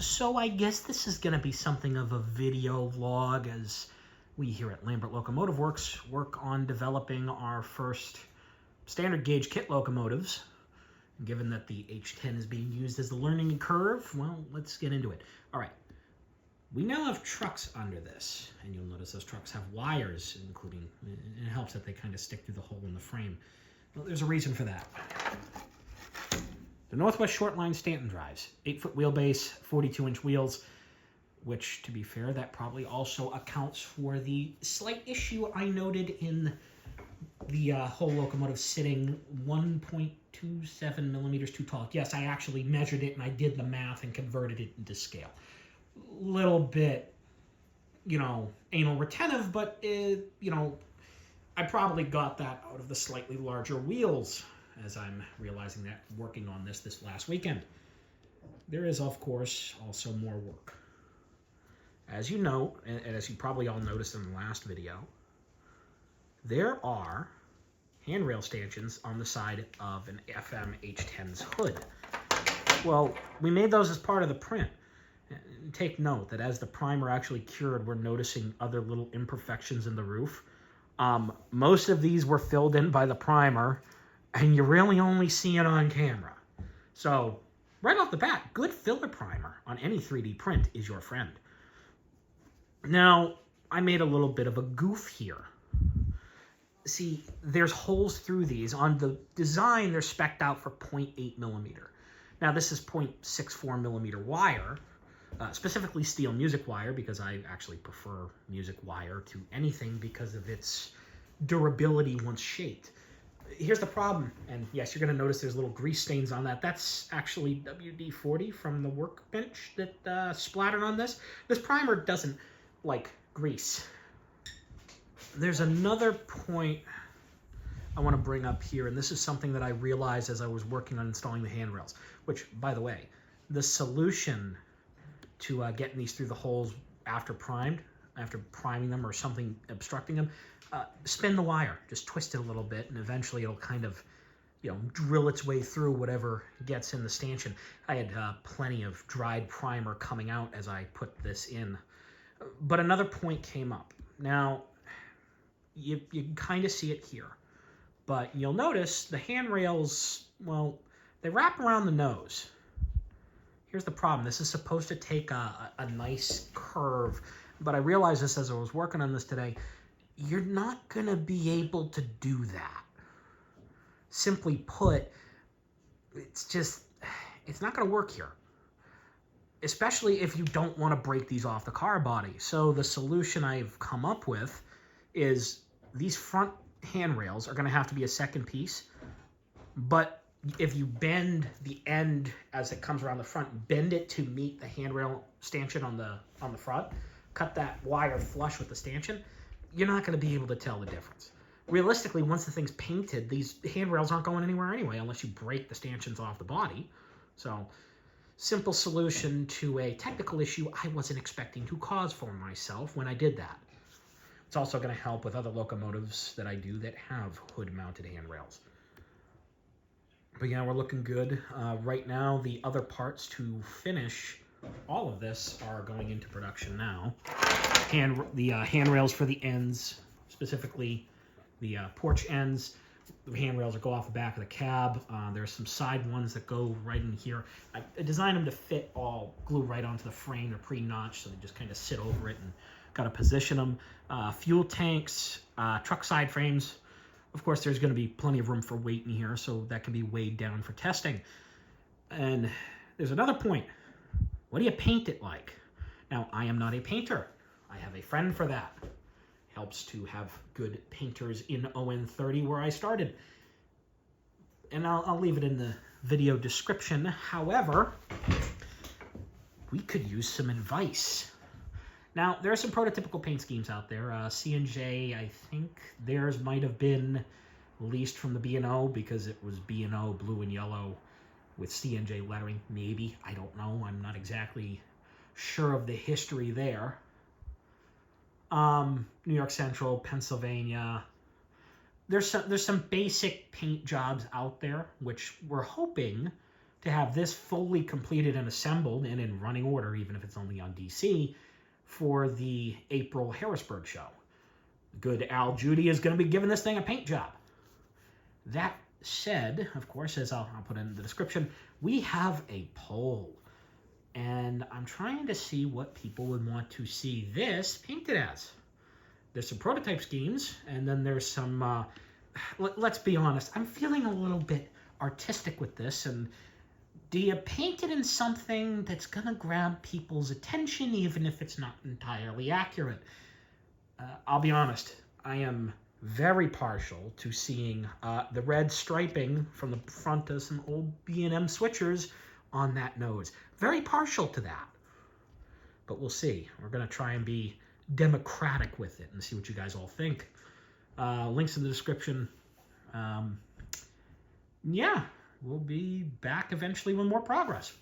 So I guess this is going to be something of a video vlog as we here at Lambert Locomotive Works work on developing our first standard gauge kit locomotives. Given that the H10 is being used as the learning curve, well, let's get into it. All right, we now have trucks under this, and you'll notice those trucks have wires, including, it helps that they kind of stick through the hole in the frame. Well, there's a reason for that. The Northwest Shortline Stanton drives, 8-foot wheelbase, 42-inch wheels, which, to be fair, that probably also accounts for the slight issue I noted in the whole locomotive sitting 1.27 millimeters too tall. Yes, I actually measured it and I did the math and converted it into scale. Little bit, anal retentive, but, I probably got that out of the slightly larger wheels, as I'm realizing that working on this last weekend. There is, of course, also more work. As you know, and as you probably all noticed in the last video, there are handrail stanchions on the side of an FM H10's hood. Well, we made those as part of the print. Take note that as the primer actually cured, we're noticing other little imperfections in the roof. Most of these were filled in by the primer, and you really only see it on camera. So, right off the bat, good filler primer on any 3D print is your friend. Now, I made a little bit of a goof here. See, there's holes through these. On the design, they're spec'd out for 0.8 millimeter. Now, this is 0.64 millimeter wire, specifically steel music wire, because I actually prefer music wire to anything because of its durability once shaped. Here's the problem, and yes, you're going to notice there's little grease stains on that. That's actually WD-40 from the workbench that splattered on this. This primer doesn't like grease. There's another point I want to bring up here, and this is something that I realized as I was working on installing the handrails, which, by the way, the solution to getting these through the holes after priming them or something obstructing them, spin the wire, just twist it a little bit, and eventually it'll kind of, drill its way through whatever gets in the stanchion. I had plenty of dried primer coming out as I put this in. But another point came up. Now, you can kind of see it here, but you'll notice the handrails, well, they wrap around the nose. Here's the problem. This is supposed to take a nice curve, but I realized this as I was working on this today. You're not going to be able to do that. Simply put, it's not going to work here, especially if you don't want to break these off the car body. So the solution I've come up with is these front handrails are going to have to be a second piece, but if you bend the end as it comes around the front, bend it to meet the handrail stanchion on the front, cut that wire flush with the stanchion, you're not going to be able to tell the difference. Realistically, once the thing's painted, these handrails aren't going anywhere anyway unless you break the stanchions off the body. So, simple solution to a technical issue I wasn't expecting to cause for myself when I did that. It's also going to help with other locomotives that I do that have hood-mounted handrails. But yeah, we're looking good. Right now, the other parts to finish all of this are going into production now. The handrails for the ends, specifically the porch ends. The handrails that go off the back of the cab. There's some side ones that go right in here. I designed them to fit all glue right onto the frame. They're pre-notched, so they just kind of sit over it and got to position them. Fuel tanks, truck side frames. Of course, there's going to be plenty of room for weight in here, so that can be weighed down for testing. And there's another point. What do you paint it like? Now, I am not a painter. I have a friend for that. Helps to have good painters in ON30 where I started. And I'll leave it in the video description. However, we could use some advice. Now, there are some prototypical paint schemes out there. C&J, I think theirs might have been leased from the B&O because it was B&O blue and yellow with C&J lettering. Maybe. I don't know. I'm not exactly sure of the history there. New York Central, Pennsylvania. There's some basic paint jobs out there, which we're hoping to have this fully completed and assembled and in running order, even if it's only on DC, for the April Harrisburg show. Good Al Judy is going to be giving this thing a paint job. That said, of course, as I'll put in the description, we have a poll. And I'm trying to see what people would want to see this painted as. There's some prototype schemes, and then there's some, let's be honest, I'm feeling a little bit artistic with this, and do you paint it in something that's going to grab people's attention, even if it's not entirely accurate? I'll be honest, I am very partial to seeing the red striping from the front of some old B&M switchers on that nose. Very partial to that. But we'll see. We're going to try and be democratic with it and see what you guys all think. Links in the description. Yeah, we'll be back eventually with more progress.